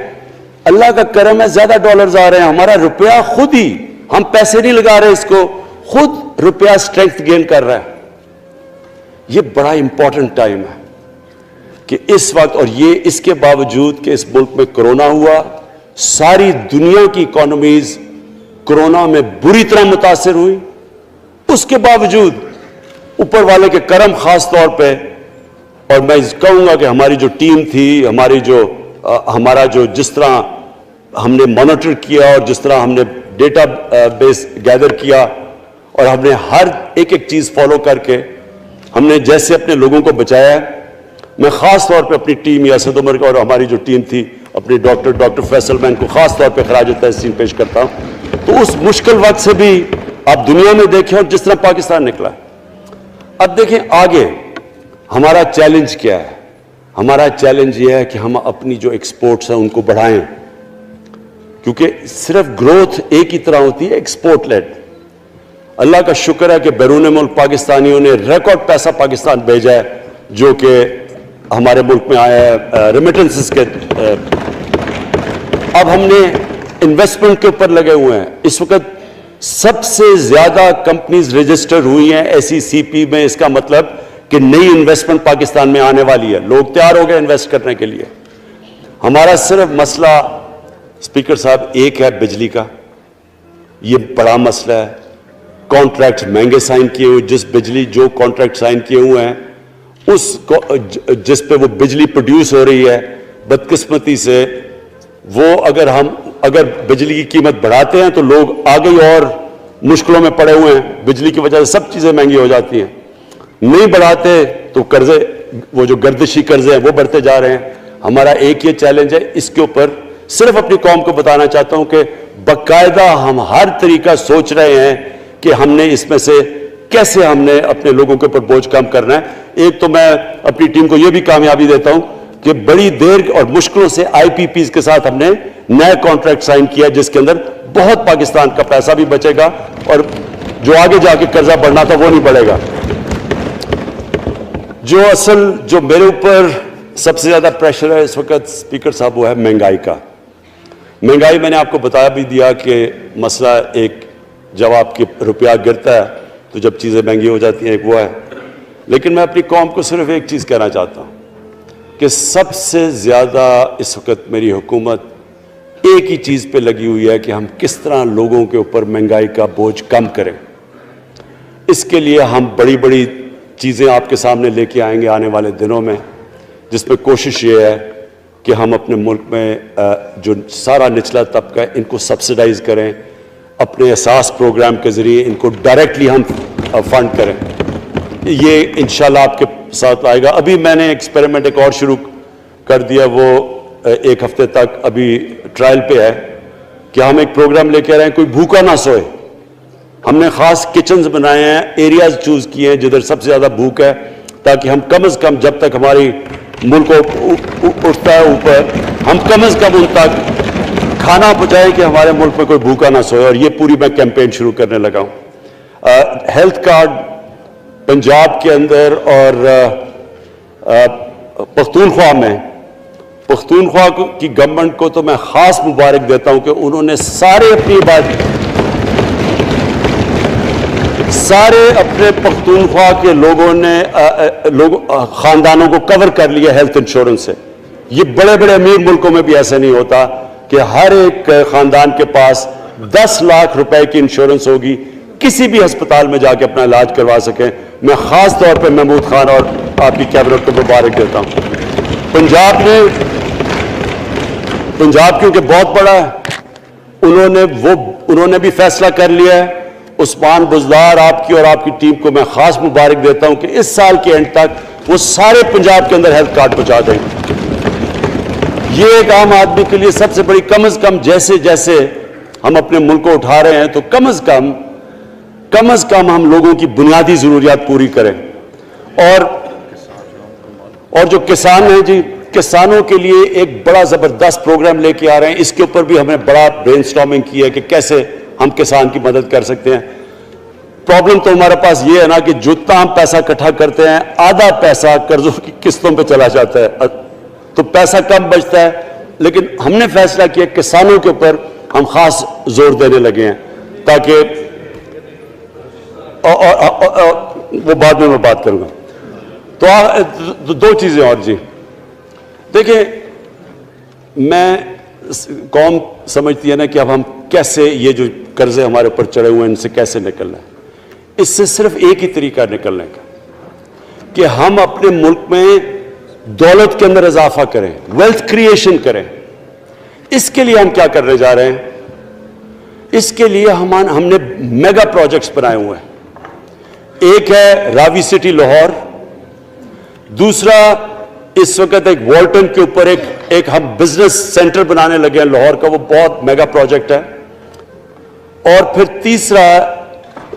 اللہ کا کرم ہے زیادہ ڈالرز آ رہے ہیں. ہمارا روپیہ خود ہی, ہم پیسے نہیں لگا رہے اس کو, خود روپیہ اسٹرینتھ گین کر رہا ہے. یہ بڑا امپورٹنٹ ٹائم ہے کہ اس وقت, اور یہ اس کے باوجود کہ اس ملک میں کرونا ہوا, ساری دنیا کی اکانومیز کرونا میں بری طرح متاثر ہوئی, اس کے باوجود اوپر والے کے کرم خاص طور پہ, اور میں کہوں گا کہ ہماری جو ٹیم تھی, ہمارا جو جس طرح ہم نے مانیٹر کیا اور جس طرح ہم نے ڈیٹا بیس گیدر کیا اور ہم نے ہر ایک چیز فالو کر کے ہم نے جیسے اپنے لوگوں کو بچایا ہے. میں خاص طور پہ اپنی ٹیم یاسد عمر کا اور ہماری جو ٹیم تھی اپنی ڈاکٹر فیصل, میں ان کو خاص طور پہ خراج تحسین پیش کرتا ہوں. تو اس مشکل وقت سے بھی آپ دنیا میں دیکھیں اور جس طرح پاکستان نکلا. اب دیکھیں آگے ہمارا چیلنج کیا ہے. ہمارا چیلنج یہ ہے کہ ہم اپنی جو ایکسپورٹس ہیں ان کو بڑھائیں, کیونکہ صرف گروتھ ایک ہی طرح ہوتی ہے ایکسپورٹ لیڈ. اللہ کا شکر ہے کہ بیرون ملک پاکستانیوں نے ریکارڈ پیسہ پاکستان بھیجا ہے, جو کہ ہمارے ملک میں آیا ہے ریمیٹنسز کے. اب ہم نے انویسٹمنٹ کے اوپر لگے ہوئے ہیں. اس وقت سب سے زیادہ کمپنیز رجسٹر ہوئی ہیں SECP میں. اس کا مطلب کہ نئی انویسٹمنٹ پاکستان میں آنے والی ہے. لوگ تیار ہو گئے انویسٹ کرنے کے لیے. ہمارا صرف مسئلہ اسپیکر صاحب ایک ہے بجلی کا. یہ بڑا مسئلہ ہے. کانٹریکٹ مہنگے سائن کیے ہوئے, جو کانٹریکٹ سائن کیے ہوئے ہیں جس پہ وہ بجلی پروڈیوس ہو رہی ہے, بدقسمتی سے وہ اگر بجلی کی قیمت بڑھاتے ہیں تو لوگ آگے اور مشکلوں میں پڑے ہوئے ہیں. بجلی کی وجہ سے سب چیزیں مہنگی ہو جاتی ہیں. نہیں بڑھاتے تو قرضے, وہ جو گردشی قرضے ہیں وہ بڑھتے جا رہے ہیں. ہمارا ایک یہ چیلنج ہے. اس کے اوپر صرف اپنی قوم کو بتانا چاہتا ہوں کہ باقاعدہ ہم ہر طریقہ سوچ رہے ہیں کہ ہم نے اس میں سے کیسے ہم نے اپنے لوگوں کے اوپر بوجھ کم کرنا ہے. ایک تو میں اپنی ٹیم کو یہ بھی کامیابی دیتا ہوں کہ بڑی دیر اور مشکلوں سے IPPs کے ساتھ ہم نے نئے کانٹریکٹ سائن کیا جس کے اندر بہت پاکستان کا پیسہ بھی بچے گا اور جو آگے جا کے قرضہ بڑھنا تھا وہ نہیں بڑھے گا. جو میرے اوپر سب سے زیادہ پریشر ہے اس وقت اسپیکر صاحب وہ ہے مہنگائی کا. مہنگائی میں نے آپ کو بتایا بھی دیا کہ مسئلہ ایک جب آپ کی روپیہ گرتا ہے تو جب چیزیں مہنگی ہو جاتی ہیں ایک وہ ہے. لیکن میں اپنی قوم کو صرف ایک چیز کہنا چاہتا ہوں کہ سب سے زیادہ اس وقت میری حکومت ایک ہی چیز پہ لگی ہوئی ہے کہ ہم کس طرح لوگوں کے اوپر مہنگائی کا بوجھ کم کریں. اس کے لیے ہم بڑی بڑی چیزیں آپ کے سامنے لے کے آئیں گے آنے والے دنوں میں, جس میں کوشش یہ ہے کہ ہم اپنے ملک میں جو سارا نچلا طبقہ ہے ان کو سبسڈائز کریں, اپنے احساس پروگرام کے ذریعے ان کو ڈائریکٹلی ہم فنڈ کریں. یہ انشاءاللہ آپ کے ساتھ آئے گا. ابھی میں نے ایکسپیریمنٹ ایک اور شروع کر دیا, وہ ایک ہفتے تک ابھی ٹرائل پہ ہے کہ ہم ایک پروگرام لے کے آ رہے ہیں کوئی بھوکا نہ سوئے. ہم نے خاص کچنز بنائے ہیں, ایریاز چوز کیے ہیں جدھر سب سے زیادہ بھوک ہے, تاکہ ہم کم از کم جب تک ہماری ملک اٹھتا ہے اوپر ہم کم از کم ان تک کھانا پہنچائیں کہ ہمارے ملک میں کوئی بھوکا نہ سوئے. اور یہ پوری میں کیمپین شروع کرنے لگا ہوں. ہیلتھ کارڈ پنجاب کے اندر اور پختونخوا کی گورنمنٹ کو تو میں خاص مبارک دیتا ہوں کہ انہوں نے سارے اپنے پختونخوا کے لوگوں نے خاندانوں کو کور کر لیا ہیلتھ انشورنس سے. یہ بڑے بڑے امیر ملکوں میں بھی ایسا نہیں ہوتا کہ ہر ایک خاندان کے پاس 10 لاکھ روپے کی انشورنس ہوگی, کسی بھی ہسپتال میں جا کے اپنا علاج کروا سکیں. میں خاص طور پہ محمود خان اور آپ کی کیبنٹ کو مبارک دیتا ہوں. پنجاب کیونکہ بہت بڑا ہے, انہوں نے بھی فیصلہ کر لیا ہے. عثمان بزدار آپ کی اور آپ کی ٹیم کو میں خاص مبارک دیتا ہوں کہ اس سال کے اینڈ تک وہ سارے پنجاب کے اندر ہیلتھ کارڈ پہنچا دیں گے. یہ ایک عام آدمی کے لیے سب سے بڑی, کم از کم جیسے جیسے ہم اپنے ملک کو اٹھا رہے ہیں تو کم از کم ہم لوگوں کی بنیادی ضروریات پوری کریں. اور جو کسان ہیں جی, کسانوں کے لیے ایک بڑا زبردست پروگرام لے کے آ رہے ہیں. اس کے اوپر بھی ہمیں بڑا برین سٹارمنگ کی ہے کہ کیسے ہم کسان کی مدد کر سکتے ہیں. پرابلم تو ہمارے پاس یہ ہے نا کہ جتنا ہم پیسہ اکٹھا کرتے ہیں آدھا پیسہ قرضوں کی قسطوں پہ چلا جاتا ہے تو پیسہ کم بچتا ہے. لیکن ہم نے فیصلہ کیا کسانوں کے اوپر ہم خاص زور دینے لگے ہیں تاکہ وہ بعد میں بات کروں گا. تو 2 چیزیں اور جی. دیکھیں, میں قوم سمجھتی ہے نا کہ اب ہم کیسے یہ جو قرضے ہمارے اوپر چڑھے ہوئے ہیں ان سے کیسے نکلنا ہے. اس سے صرف ایک ہی طریقہ نکلنے کا کہ ہم اپنے ملک میں دولت کے اندر اضافہ کریں, ویلتھ کریشن کریں. اس کے لیے ہم کیا کرنے جا رہے ہیں؟ اس کے لیے ہم نے میگا پروجیکٹس بنائے ہوئے ہیں. ایک ہے راوی سٹی لاہور, دوسرا اس وقت ایک والٹن کے اوپر ایک ہم بزنس سینٹر بنانے لگے ہیں لاہور کا, وہ بہت میگا پروجیکٹ ہے. اور پھر تیسرا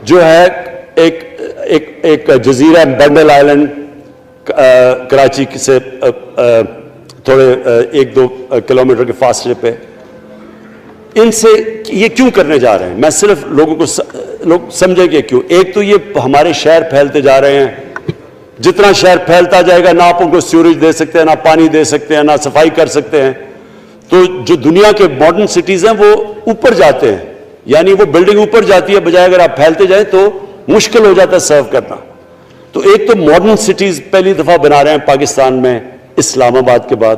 جو ہے ایک جزیرہ بنڈل آئلینڈ کراچی سے تھوڑے 1-2 کلومیٹر کے فاصلے پہ. ان سے یہ کیوں کرنے جا رہے ہیں میں صرف لوگ سمجھیں کہ کیوں. ایک تو یہ ہمارے شہر پھیلتے جا رہے ہیں, جتنا شہر پھیلتا جائے گا نہ آپ ان کو سیوریج دے سکتے ہیں، نہ پانی دے سکتے ہیں، نہ صفائی کر سکتے ہیں. تو جو دنیا کے ماڈرن سٹیز ہیں وہ اوپر جاتے ہیں، یعنی وہ بلڈنگ اوپر جاتی ہے، بجائے اگر آپ پھیلتے جائیں تو مشکل ہو جاتا ہے سرو کرنا. تو ایک تو ماڈرن سٹیز پہلی دفعہ بنا رہے ہیں پاکستان میں اسلام آباد کے بعد.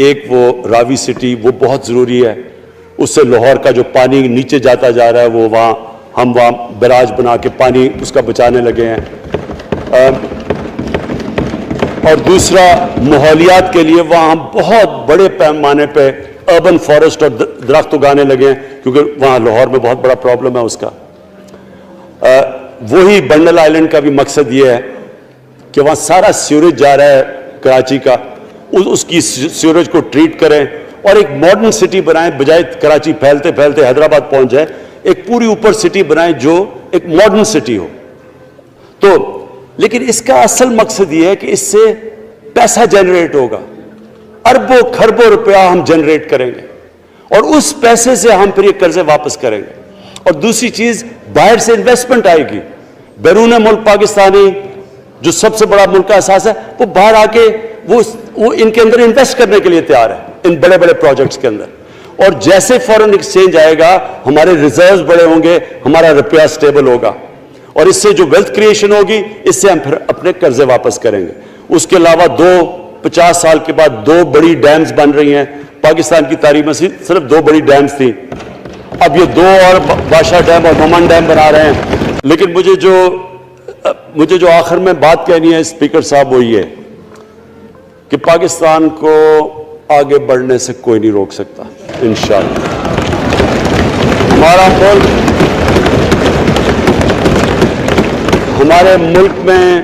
ایک وہ راوی سٹی، وہ بہت ضروری ہے. اس سے لاہور کا جو پانی نیچے جاتا جا رہا ہے وہ ہم وہاں بیراج بنا کے پانی اس کا بچانے لگے ہیں. اور دوسرا ماحولیات کے لیے وہاں ہم بہت بڑے پیمانے پہ اربن فارسٹ اور درخت اگانے لگے ہیں، کیونکہ وہاں لاہور میں بہت بڑا پرابلم ہے اس کا. وہی بنڈل آئلینڈ کا بھی مقصد یہ ہے کہ وہاں سارا سیوریج جا رہا ہے کراچی کا، اس کی سیوریج کو ٹریٹ کریں اور ایک ماڈرن سٹی بنائیں، بجائے کراچی پھیلتے پھیلتے حیدرآباد پہنچ جائے، ایک پوری اوپر سٹی بنائیں جو ایک ماڈرن سٹی ہو. تو لیکن اس کا اصل مقصد یہ ہے کہ اس سے پیسہ جنریٹ ہوگا، اربوں کھربوں روپیہ ہم جنریٹ کریں گے اور اس پیسے سے ہم پھر یہ قرضے واپس کریں گے. اور دوسری چیز، باہر سے انویسٹمنٹ آئے گی. بیرون ملک پاکستانی جو سب سے بڑا ملک کا اساس ہے وہ باہر آ کے وہ ان کے اندر انویسٹ کرنے کے لیے تیار ہے، ان بڑے بڑے پروجیکٹس کے اندر. اور جیسے فورن ایکسچینج آئے گا ہمارے ریزروز بڑے ہوں گے، ہمارا روپیہ سٹیبل ہوگا اور اس سے جو ویلتھ کریشن ہوگی اس سے ہم پھر اپنے قرضے واپس کریں گے. اس کے علاوہ 50 سال کے بعد 2 بڑی ڈیمز بن رہی ہیں. پاکستان کی تاریخ میں صرف 2 بڑی ڈیمز تھیں، اب یہ 2 اور بادشاہ ڈیم اور مومن ڈیم بنا رہے ہیں. لیکن مجھے جو آخر میں بات کہنی ہے اسپیکر صاحب وہ یہ کہ پاکستان کو آگے بڑھنے سے کوئی نہیں روک سکتا انشاءاللہ. ہمارے ملک میں،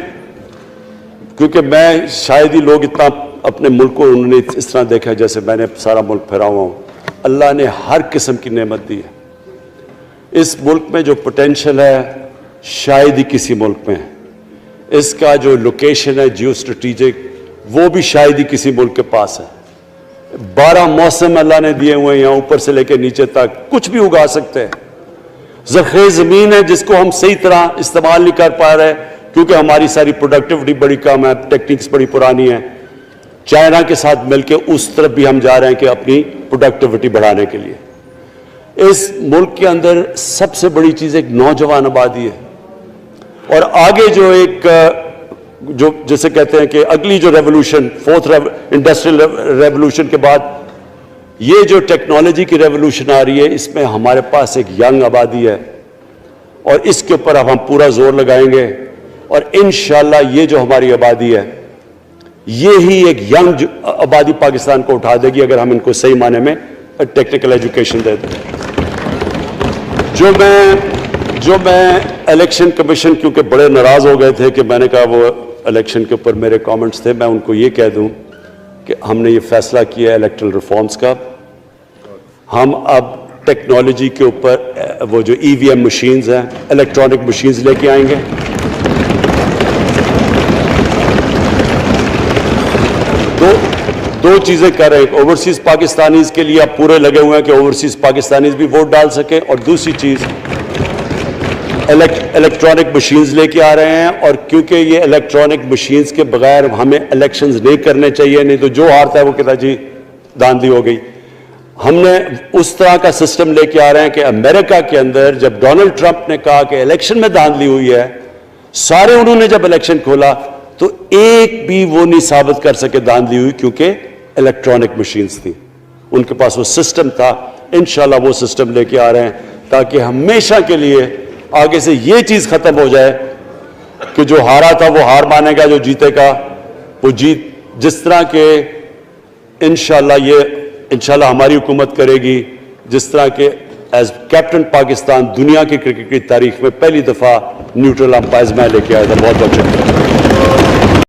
کیونکہ میں شاید ہی لوگ اتنا اپنے ملک کو انہوں نے اس طرح دیکھا جیسے میں نے سارا ملک پھیرا ہوا ہوں. اللہ نے ہر قسم کی نعمت دی ہے. اس ملک میں جو پوٹینشل ہے شاید ہی کسی ملک میں ہے. اس کا جو لوکیشن ہے جیو اسٹریٹجک وہ بھی شاید ہی کسی ملک کے پاس ہے. 12 موسم اللہ نے دیے ہوئے ہیں، یہاں اوپر سے لے کے نیچے تک کچھ بھی اگا سکتے ہیں. زرخیز زمین ہے جس کو ہم صحیح طرح استعمال نہیں کر پا رہے کیونکہ ہماری ساری پروڈکٹیوٹی بڑی کم ہے، ٹیکنیکس بڑی پرانی ہیں. چائنا کے ساتھ مل کے اس طرف بھی ہم جا رہے ہیں کہ اپنی پروڈکٹیوٹی بڑھانے کے لیے. اس ملک کے اندر سب سے بڑی چیز ایک نوجوان آبادی ہے. اور آگے جو جسے کہتے ہیں کہ اگلی جو ریولوشن، 4th انڈسٹریل ریولوشن کے بعد یہ جو ٹیکنالوجی کی ریولوشن آ رہی ہے، اس میں ہمارے پاس ایک ینگ آبادی ہے اور اس کے اوپر اب ہم پورا زور لگائیں گے. اور انشاءاللہ یہ جو ہماری آبادی ہے یہ ہی ایک ینگ آبادی پاکستان کو اٹھا دے گی اگر ہم ان کو صحیح معنی میں ٹیکنیکل ایجوکیشن دے دیں. جو میں الیکشن کمیشن کیونکہ بڑے ناراض ہو گئے تھے کہ میں نے کہا وہ الیکشن کے اوپر میرے کامنٹس تھے، میں ان کو یہ کہہ دوں کہ ہم نے یہ فیصلہ کیا ہے الیکٹرل ریفارمز کا. ہم اب ٹیکنالوجی کے اوپر وہ جو EVM مشینز ہیں، الیکٹرانک مشینز لے کے آئیں گے. دو چیزیں کر رہے ہیں. اوورسیز پاکستانیز کے لیے اب پورے لگے ہوئے ہیں کہ اوورسیز پاکستانیز بھی ووٹ ڈال سکیں. اور دوسری چیز الیکٹرانک مشینز لے کے آ رہے ہیں. اور کیونکہ یہ الیکٹرانک مشینز کے بغیر ہمیں الیکشنز نہیں کرنے چاہیے، نہیں تو جو ہارتا ہے وہ کہتا جی داندلی ہو گئی. ہم نے اس طرح کا سسٹم لے کے آ رہے ہیں کہ امریکہ کے اندر جب ڈونلڈ ٹرمپ نے کہا کہ الیکشن میں داندلی ہوئی ہے، سارے انہوں نے جب الیکشن کھولا تو ایک بھی وہ نہیں ثابت کر سکے داندلی ہوئی کیونکہ الیکٹرانک مشینز تھی، ان کے پاس وہ سسٹم تھا. انشاءاللہ وہ سسٹم لے کے آ رہے ہیں تاکہ ہمیشہ کے لیے آگے سے یہ چیز ختم ہو جائے کہ جو ہارا تھا وہ ہار مانے گا، جو جیتے گا وہ جیت. جس طرح کہ انشاءاللہ ہماری حکومت کرے گی، جس طرح کہ ایز کیپٹن پاکستان دنیا کی کرکٹ کی تاریخ میں پہلی دفعہ نیوٹرل امپائرز میں لے کے آیا تھا. بہت بہت شکریہ.